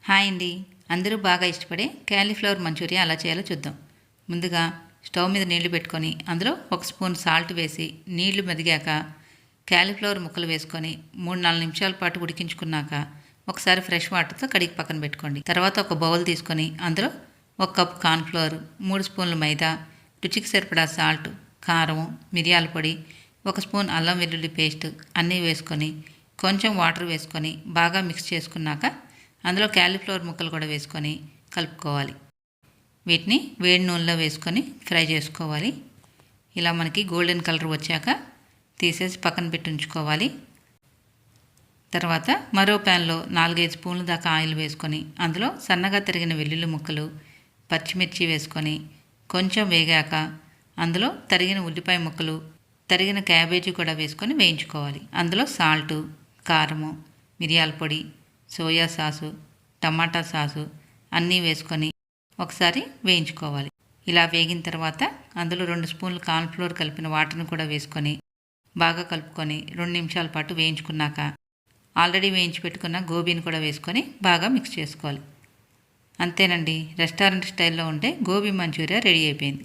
Hi అండి. అందరూ బాగా ఇష్టపడే క్యాలీఫ్లవర్ మంచూరియా ఎలా చేయాలో చూద్దాం. ముందుగా స్టవ్ మీద నీళ్లు పెట్టుకొని అందులో ఒక స్పూన్ సాల్ట్ వేసి నీళ్లు మెదిగాక క్యాలీఫ్లవర్ ముక్కలు వేసుకొని 3-4 నిమిషాల పాటు ఉడికించుకున్నాక ఒకసారి ఫ్రెష్ వాటర్తో కడిగి పక్కన పెట్టుకోండి. తర్వాత ఒక బౌల్ తీసుకొని అందులో 1 కప్ కార్న్ఫ్లవర్, 3 స్పూన్లు మైదా, రుచికి సరిపడా సాల్ట్, కారం, మిరియాల పొడి, 1 స్పూన్ అల్లం వెల్లుల్లి పేస్ట్ అన్నీ వేసుకొని కొంచెం వాటర్ వేసుకొని బాగా మిక్స్ చేసుకున్నాక అందులో క్యాలీఫ్లవర్ ముక్కలు కూడా వేసుకొని కలుపుకోవాలి. వీటిని వేడి నూనెలో వేసుకొని ఫ్రై చేసుకోవాలి. ఇలా మనకి గోల్డెన్ కలర్ వచ్చాక తీసేసి పక్కన పెట్టి ఉంచుకోవాలి. తర్వాత మరో ప్యాన్లో 4-5 స్పూన్ల దాకా ఆయిల్ వేసుకొని అందులో సన్నగా తరిగిన వెల్లుల్లి ముక్కలు, పచ్చిమిర్చి వేసుకొని కొంచెం వేగాక అందులో తరిగిన ఉల్లిపాయ ముక్కలు, తరిగిన క్యాబేజీ కూడా వేసుకొని వేయించుకోవాలి. అందులో సాల్టు, కారము, మిరియాల పొడి, సోయా సాసు, టమాటా సాసు అన్నీ వేసుకొని ఒకసారి వేయించుకోవాలి. ఇలా వేగిన తర్వాత అందులో 2 స్పూన్లు కార్న్ఫ్లోర్ కలిపిన వాటర్ని కూడా వేసుకొని బాగా కలుపుకొని 2 నిమిషాల పాటు వేయించుకున్నాక ఆల్రెడీ వేయించి పెట్టుకున్న గోబీని కూడా వేసుకొని బాగా మిక్స్ చేసుకోవాలి. అంతేనండి, రెస్టారెంట్ స్టైల్లో ఉండే గోబీ మంచూరియా రెడీ అయిపోయింది.